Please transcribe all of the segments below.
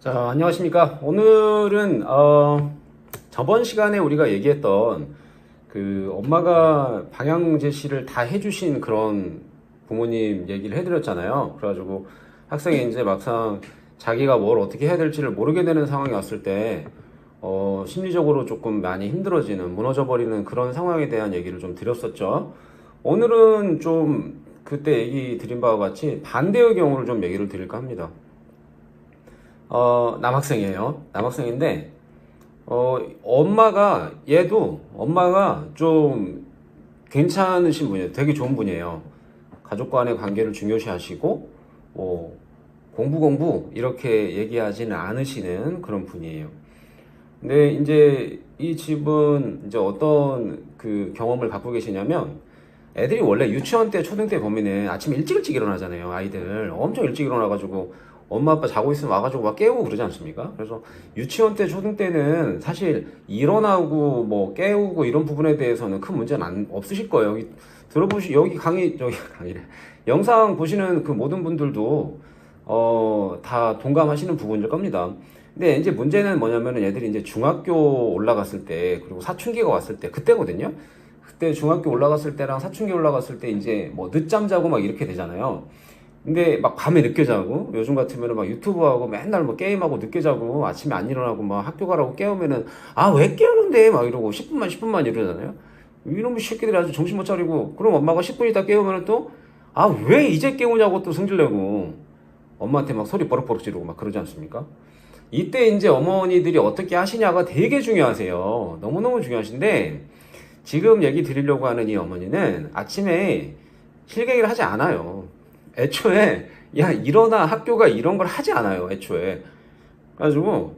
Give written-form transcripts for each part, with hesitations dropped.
자, 안녕하십니까. 오늘은 저번 시간에 우리가 얘기했던 그 엄마가 방향 제시를 다 해주신 그런 부모님 얘기를 해드렸잖아요. 그래가지고 학생이 이제 막상 자기가 뭘 어떻게 해야 될지를 모르게 되는 상황이 왔을 때 심리적으로 조금 많이 힘들어지는, 무너져버리는 그런 상황에 대한 얘기를 좀 드렸었죠. 오늘은 좀 그때 얘기 드린 바와 같이 반대의 경우를 좀 얘기를 드릴까 합니다. 남학생이에요. 남학생인데, 엄마가 좀 괜찮으신 분이에요. 되게 좋은 분이에요. 가족 간의 관계를 중요시 하시고, 공부, 이렇게 얘기하지는 않으시는 그런 분이에요. 근데 이제 이 집은 이제 어떤 그 경험을 갖고 계시냐면, 애들이 원래 유치원 때, 초등 때 보면은 아침 일찍 일어나잖아요. 아이들. 엄청 일찍 일어나가지고, 엄마 아빠 자고 있으면 와가지고 막 깨우고 그러지 않습니까? 그래서 유치원 때 초등 때는 사실 일어나고 뭐 깨우고 이런 부분에 대해서는 큰 문제는 없으실 거예요. 여기 강의래. 영상 보시는 그 모든 분들도 다 동감하시는 부분일 겁니다. 근데 이제 문제는 뭐냐면은 얘들이 이제 중학교 올라갔을 때, 그리고 사춘기가 왔을 때 그때거든요. 그때 중학교 올라갔을 때랑 사춘기 올라갔을 때 이제 뭐 늦잠 자고 막 이렇게 되잖아요. 근데 막 밤에 늦게 자고, 요즘 같으면은 막 유튜브 하고 맨날 뭐 게임하고 늦게 자고 아침에 안 일어나고 막 학교 가라고 깨우면은 왜 깨우는데 막 이러고 10분만 이러잖아요. 이놈의 새끼들이 아주 정신 못 차리고, 그럼 엄마가 10분 있다 깨우면은 또 왜 이제 깨우냐고 또 성질내고 엄마한테 막 소리 버럭버럭 지르고 막 그러지 않습니까? 이때 이제 어머니들이 어떻게 하시냐가 되게 중요하세요. 너무너무 중요하신데, 지금 얘기 드리려고 하는 이 어머니는 아침에 실갱이를 하지 않아요. 애초에 야 일어나 학교가 이런 걸 하지 않아요. 애초에. 그래가지고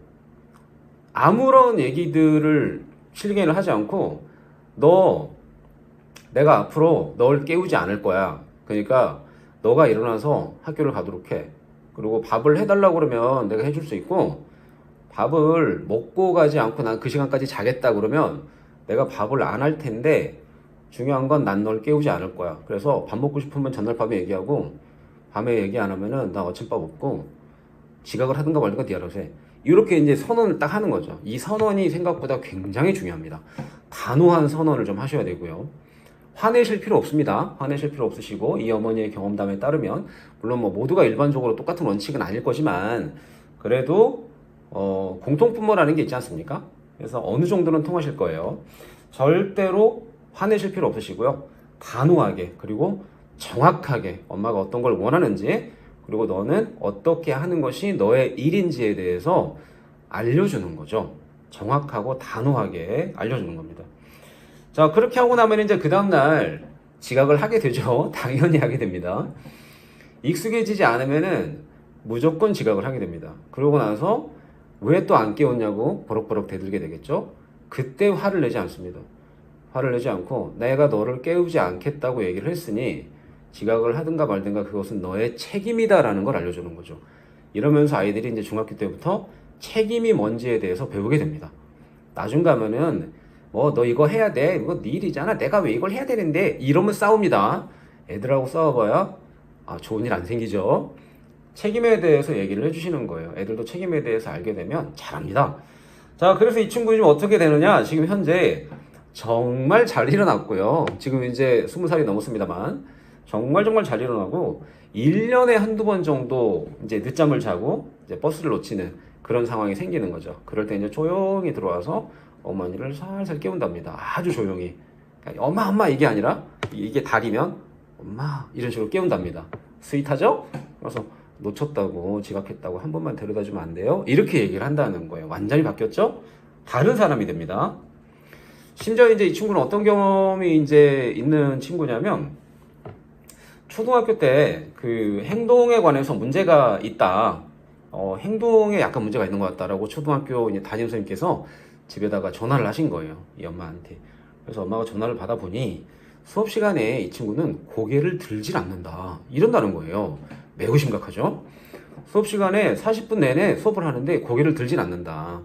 아무런 얘기들을 실갱이를 하지 않고, 내가 앞으로 널 깨우지 않을 거야. 그러니까 너가 일어나서 학교를 가도록 해. 그리고 밥을 해달라고 그러면 내가 해줄 수 있고, 밥을 먹고 가지 않고 난 그 시간까지 자겠다 그러면 내가 밥을 안 할 텐데, 중요한 건 난 널 깨우지 않을 거야. 그래서 밥 먹고 싶으면 전날 밤에 얘기하고, 밤에 얘기 안 하면은 나 아침밥 없고 지각을 하든가 말든가 네 알아서 해. 이렇게 이제 선언을 딱 하는 거죠. 이 선언이 생각보다 굉장히 중요합니다. 단호한 선언을 좀 하셔야 되고요. 화내실 필요 없습니다. 화내실 필요 없으시고, 이 어머니의 경험담에 따르면, 물론 뭐 모두가 일반적으로 똑같은 원칙은 아닐 거지만, 그래도 공통분모라는 게 있지 않습니까? 그래서 어느 정도는 통하실 거예요. 절대로 화내실 필요 없으시고요. 단호하게, 그리고 정확하게 엄마가 어떤 걸 원하는지, 그리고 너는 어떻게 하는 것이 너의 일인지에 대해서 알려주는 거죠. 정확하고 단호하게 알려주는 겁니다. 자, 그렇게 하고 나면 이제 그 다음날 지각을 하게 되죠. 당연히 하게 됩니다. 익숙해지지 않으면은 무조건 지각을 하게 됩니다. 그러고 나서 왜 또 안 깨웠냐고 버럭버럭 대들게 되겠죠. 그때 화를 내지 않습니다. 화를 내지 않고, 내가 너를 깨우지 않겠다고 얘기를 했으니 지각을 하든가 말든가 그것은 너의 책임이다라는 걸 알려주는 거죠. 이러면서 아이들이 이제 중학교 때부터 책임이 뭔지에 대해서 배우게 됩니다. 나중 가면은 너 이거 해야 돼, 이거 네 일이잖아, 내가 왜 이걸 해야 되는데, 이러면 싸웁니다. 애들하고 싸워봐야 좋은 일 안 생기죠. 책임에 대해서 얘기를 해주시는 거예요. 애들도 책임에 대해서 알게 되면 잘합니다. 자, 그래서 이 친구 지금 어떻게 되느냐, 지금 현재 정말 잘 일어났고요. 지금 이제 20살이 넘었습니다만 정말 잘 일어나고, 1년에 한두 번 정도 이제 늦잠을 자고 이제 버스를 놓치는 그런 상황이 생기는 거죠. 그럴 때 이제 조용히 들어와서 어머니를 살살 깨운답니다. 아주 조용히. 그러니까 엄마 이게 아니라, 이게 달이면 엄마 이런 식으로 깨운답니다. 스윗하죠? 그래서 놓쳤다고, 지각했다고 한 번만 데려다 주면 안 돼요? 이렇게 얘기를 한다는 거예요. 완전히 바뀌었죠? 다른 사람이 됩니다. 심지어 이제 이 친구는 어떤 경험이 이제 있는 친구냐면, 초등학교 때 그 행동에 관해서 문제가 있다. 행동에 약간 문제가 있는 것 같다라고 초등학교 이제 담임 선생님께서 집에다가 전화를 하신 거예요. 이 엄마한테. 그래서 엄마가 전화를 받아보니 수업 시간에 이 친구는 고개를 들질 않는다. 이런다는 거예요. 매우 심각하죠? 수업 시간에 40분 내내 수업을 하는데 고개를 들진 않는다.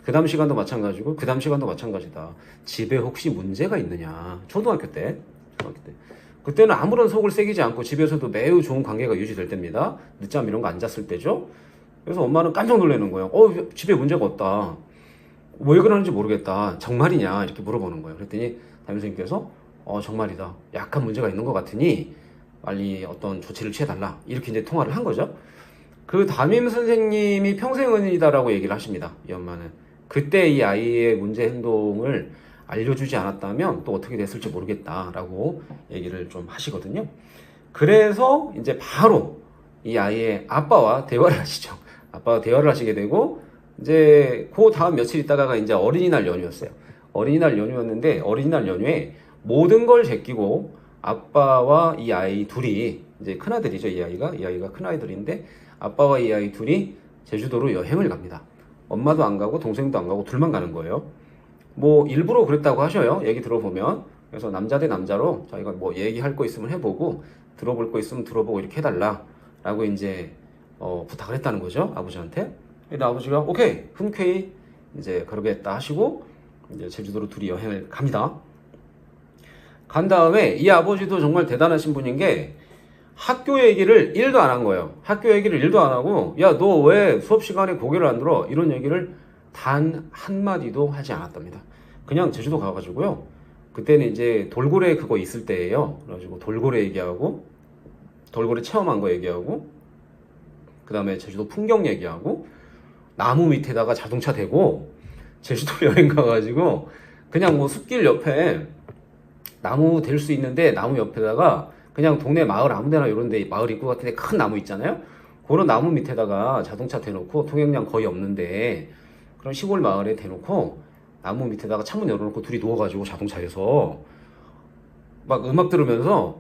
그 다음 시간도 마찬가지고, 그 다음 시간도 마찬가지다. 집에 혹시 문제가 있느냐. 초등학교 때. 그때는 아무런 속을 새기지 않고 집에서도 매우 좋은 관계가 유지될 때입니다. 늦잠 이런 거 안 잤을 때죠. 그래서 엄마는 깜짝 놀라는 거예요. 집에 문제가 없다. 왜 그러는지 모르겠다. 정말이냐? 이렇게 물어보는 거예요. 그랬더니 담임선생님께서 정말이다. 약간 문제가 있는 것 같으니 빨리 어떤 조치를 취해달라. 이렇게 이제 통화를 한 거죠. 그 담임 선생님이 평생은이다라고 얘기를 하십니다. 이 엄마는. 그때 이 아이의 문제 행동을 알려주지 않았다면 또 어떻게 됐을지 모르겠다라고 얘기를 좀 하시거든요. 그래서 이제 바로 이 아이의 아빠와 대화를 하시죠. 아빠와 대화를 하시게 되고, 이제 그 다음 며칠 있다가가 이제 어린이날 연휴였어요. 어린이날 연휴였는데, 어린이날 연휴에 모든 걸 제끼고 아빠와 이 아이 둘이, 이제 큰아들이죠, 이 아이가 큰아이들인데, 아빠와 이 아이 둘이 제주도로 여행을 갑니다. 엄마도 안 가고 동생도 안 가고 둘만 가는 거예요. 뭐 일부러 그랬다고 하셔요. 얘기 들어보면. 그래서 남자 대 남자로 자기가 뭐 얘기할 거 있으면 해보고 들어볼 거 있으면 들어보고 이렇게 해달라 라고 이제 부탁을 했다는 거죠, 아버지한테. 근데 아버지가 오케이 흔쾌히 이제 그러겠다 하시고 이제 제주도로 둘이 여행을 갑니다. 간 다음에 이 아버지도 정말 대단하신 분인 게 학교 얘기를 1도 안 한 거예요. 학교 얘기를 1도 안 하고, 야, 너 왜 수업 시간에 고개를 안 들어? 이런 얘기를 단 한마디도 하지 않았답니다. 그냥 제주도 가가지고요. 그때는 이제 돌고래 그거 있을 때예요. 그래가지고 돌고래 얘기하고, 돌고래 체험한 거 얘기하고, 그 다음에 제주도 풍경 얘기하고, 나무 밑에다가 자동차 대고, 제주도 여행 가가지고, 그냥 뭐 숲길 옆에 나무 댈 수 있는데, 나무 옆에다가 그냥 동네 마을 아무데나 이런데 마을 입구 같은데 큰 나무 있잖아요. 그런 나무 밑에다가 자동차 대놓고 통행량 거의 없는데 그런 시골 마을에 대놓고 나무 밑에다가 창문 열어놓고 둘이 누워가지고 자동차에서 막 음악 들으면서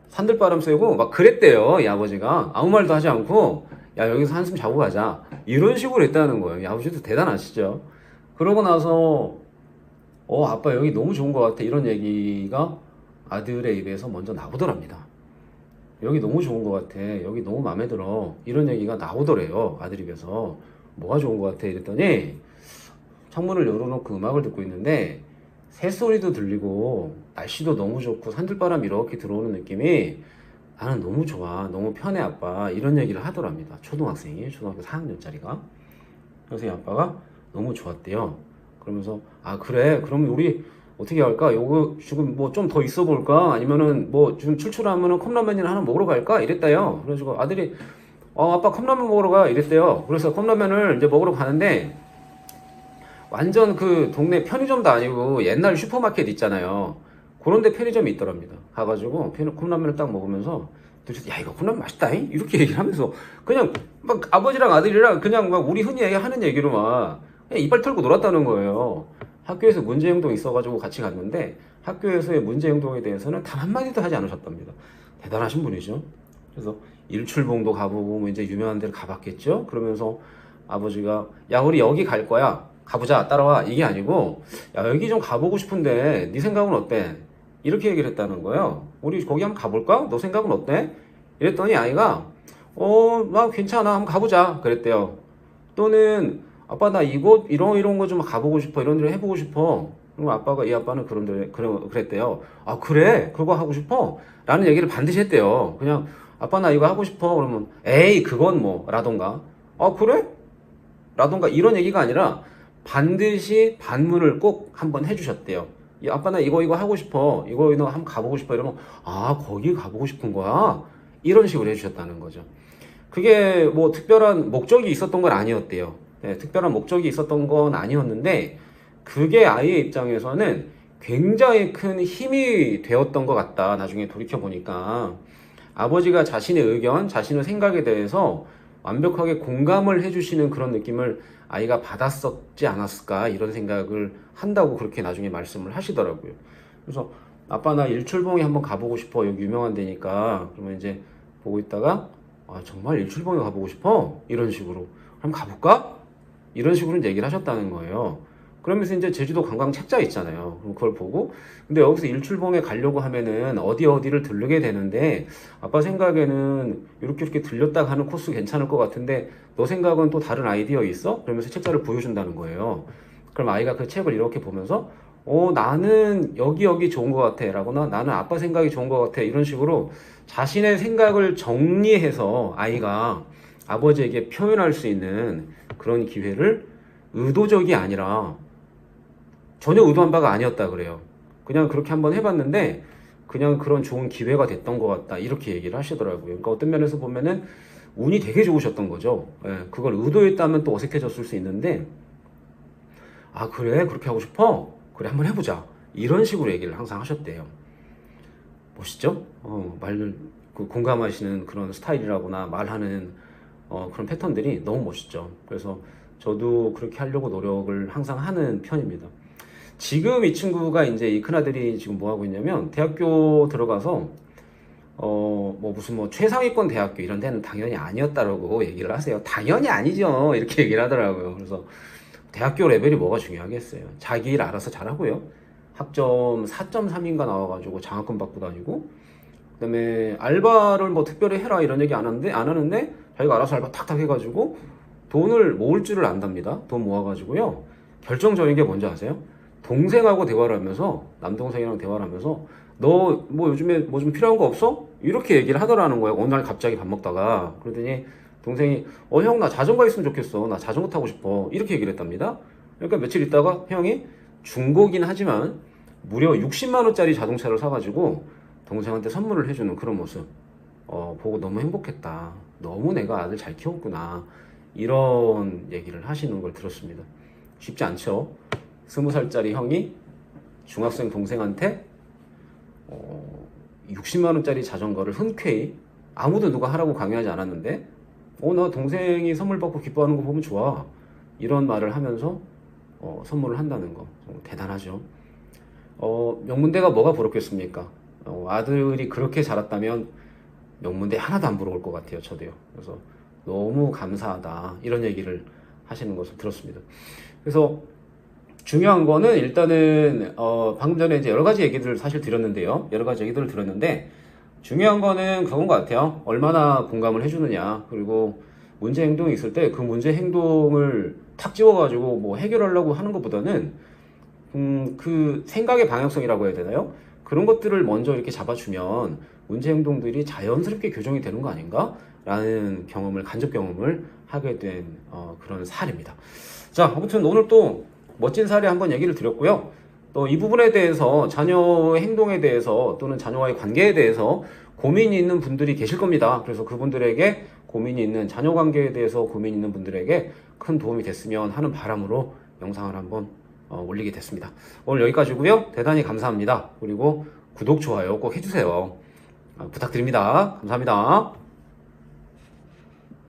산들바람 쐬고 막 그랬대요. 이 아버지가 아무 말도 하지 않고 야 여기서 한숨 자고 가자 이런 식으로 했다는 거예요. 이 아버지도 대단하시죠. 그러고 나서 아빠 여기 너무 좋은 것 같아 이런 얘기가 아들의 입에서 먼저 나오더랍니다. 여기 너무 좋은 것 같아. 여기 너무 마음에 들어. 이런 얘기가 나오더래요. 아들 입에서. 뭐가 좋은 것 같아? 이랬더니 창문을 열어놓고 음악을 듣고 있는데 새소리도 들리고 날씨도 너무 좋고 산들바람 이렇게 들어오는 느낌이 나는 너무 좋아. 너무 편해 아빠. 이런 얘기를 하더랍니다. 초등학생이. 초등학교 4학년짜리가. 그래서 이 아빠가 너무 좋았대요. 그러면서 그래 그러면 우리 어떻게 할까? 요거 지금 뭐 좀 더 있어 볼까? 아니면은 뭐 지금 출출하면은 컵라면이나 하나 먹으러 갈까? 이랬대요. 그래가지고 아들이 아빠 컵라면 먹으러 가 이랬대요. 그래서 컵라면을 이제 먹으러 가는데 완전 그 동네 편의점도 아니고 옛날 슈퍼마켓 있잖아요. 그런데 편의점이 있더랍니다. 가가지고 컵라면을 딱 먹으면서 야 이거 컵라면 맛있다 이렇게 얘기를 하면서 그냥 막 아버지랑 아들이랑 그냥 막 우리 흔히 하는 얘기로 막 그냥 이빨 털고 놀았다는 거예요. 학교에서 문제 행동이 있어가지고 같이 갔는데 학교에서의 문제 행동에 대해서는 단 한마디도 하지 않으셨답니다. 대단하신 분이죠. 그래서 일출봉도 가보고 뭐 이제 유명한 데를 가봤겠죠. 그러면서 아버지가 야 우리 여기 갈 거야 가보자 따라와 이게 아니고 야 여기 좀 가보고 싶은데 네 생각은 어때? 이렇게 얘기를 했다는 거예요. 우리 거기 한번 가볼까? 너 생각은 어때? 이랬더니 아이가 나 괜찮아 한번 가보자 그랬대요. 또는 아빠 나 이곳 이런 거 좀 가보고 싶어 이런 데를 해보고 싶어. 그리고 이 아빠는 그랬대요. 그래 그거 하고 싶어? 라는 얘기를 반드시 했대요. 그냥 아빠 나 이거 하고 싶어 그러면 에이 그건 뭐 라던가 그래? 라던가 이런 얘기가 아니라 반드시 반문을 꼭 한번 해주셨대요. 아빠 나 이거 하고 싶어 이거 한번 가보고 싶어 이러면 거기 가보고 싶은 거야? 이런 식으로 해주셨다는 거죠. 그게 뭐 특별한 목적이 있었던 건 아니었대요. 네, 특별한 목적이 있었던 건 아니었는데 그게 아이의 입장에서는 굉장히 큰 힘이 되었던 것 같다. 나중에 돌이켜보니까 아버지가 자신의 의견, 자신의 생각에 대해서 완벽하게 공감을 해주시는 그런 느낌을 아이가 받았었지 않았을까 이런 생각을 한다고 그렇게 나중에 말씀을 하시더라고요. 그래서 아빠 나 일출봉에 한번 가보고 싶어 여기 유명한 데니까 그러면 이제 보고 있다가 정말 일출봉에 가보고 싶어? 이런 식으로 그럼 가볼까? 이런 식으로 얘기를 하셨다는 거예요. 그러면서 이제 제주도 관광 책자 있잖아요. 그럼 그걸 보고 근데 여기서 일출봉에 가려고 하면은 어디를 들르게 되는데 아빠 생각에는 이렇게 들렸다 가는 코스 괜찮을 것 같은데 너 생각은 또 다른 아이디어 있어? 그러면서 책자를 보여준다는 거예요. 그럼 아이가 그 책을 이렇게 보면서 나는 여기 좋은 것 같아 라거나 나는 아빠 생각이 좋은 것 같아 이런 식으로 자신의 생각을 정리해서 아이가 아버지에게 표현할 수 있는 그런 기회를 의도적이 아니라 전혀 의도한 바가 아니었다 그래요. 그냥 그렇게 한번 해봤는데 그냥 그런 좋은 기회가 됐던 것 같다 이렇게 얘기를 하시더라고요. 그러니까 어떤 면에서 보면은 운이 되게 좋으셨던 거죠. 예, 그걸 의도했다면 또 어색해졌을 수 있는데 아 그래 그렇게 하고 싶어? 그래 한번 해보자 이런 식으로 얘기를 항상 하셨대요. 멋있죠? 말을 공감하시는 그런 스타일이라거나 말하는 그런 패턴들이 너무 멋있죠. 그래서 저도 그렇게 하려고 노력을 항상 하는 편입니다. 지금 이 친구가 이제 이 큰아들이 지금 뭐 하고 있냐면 대학교 들어가서 뭐 무슨 뭐 최상위권 대학교 이런 데는 당연히 아니었다라고 얘기를 하세요. 당연히 아니죠. 이렇게 얘기를 하더라고요. 그래서 대학교 레벨이 뭐가 중요하겠어요. 자기 일 알아서 잘하고요. 학점 4.3인가 나와가지고 장학금 받고 다니고 그다음에 알바를 뭐 특별히 해라 이런 얘기 안 하는데 자기가 알아서 알바 탁탁 해가지고 돈을 모을 줄을 안답니다. 돈 모아가지고요. 결정적인 게 뭔지 아세요? 동생하고 대화를 하면서 남동생이랑 대화를 하면서 너 뭐 요즘에 뭐 좀 필요한 거 없어? 이렇게 얘기를 하더라는 거예요. 어느 날 갑자기 밥 먹다가 그러더니 동생이 형 나 자전거 있으면 좋겠어. 나 자전거 타고 싶어. 이렇게 얘기를 했답니다. 그러니까 며칠 있다가 형이 중고긴 하지만 무려 60만 원짜리 자동차를 사가지고 동생한테 선물을 해주는 그런 모습 보고 너무 행복했다. 너무 내가 아들 잘 키웠구나. 이런 얘기를 하시는 걸 들었습니다. 쉽지 않죠? 20살짜리 형이 중학생 동생한테 60만 원짜리 자전거를 흔쾌히 아무도 누가 하라고 강요하지 않았는데 나 동생이 선물 받고 기뻐하는 거 보면 좋아. 이런 말을 하면서 선물을 한다는 거 대단하죠. 명문대가 뭐가 부럽겠습니까? 아들이 그렇게 자랐다면 명문대 하나도 안 부러울 것 같아요. 저도요. 그래서 너무 감사하다 이런 얘기를 하시는 것을 들었습니다. 그래서 중요한 거는 일단은 방금 전에 이제 여러 가지 얘기들을 사실 드렸는데요. 여러 가지 얘기들을 들었는데 중요한 거는 그건 것 같아요. 얼마나 공감을 해주느냐. 그리고 문제 행동이 있을 때 그 문제 행동을 탁 집어가지고 뭐 해결하려고 하는 것보다는 그 생각의 방향성이라고 해야 되나요? 그런 것들을 먼저 이렇게 잡아주면 문제 행동들이 자연스럽게 교정이 되는 거 아닌가? 라는 간접 경험을 하게 된 그런 사례입니다. 자, 아무튼 오늘 또 멋진 사례 한번 얘기를 드렸고요. 또 이 부분에 대해서 자녀의 행동에 대해서 또는 자녀와의 관계에 대해서 고민이 있는 분들이 계실 겁니다. 그래서 그분들에게 고민이 있는 자녀 관계에 대해서 고민이 있는 분들에게 큰 도움이 됐으면 하는 바람으로 영상을 한번 올리게 됐습니다. 오늘 여기까지고요. 대단히 감사합니다. 그리고 구독, 좋아요 꼭 해주세요. 부탁드립니다. 감사합니다.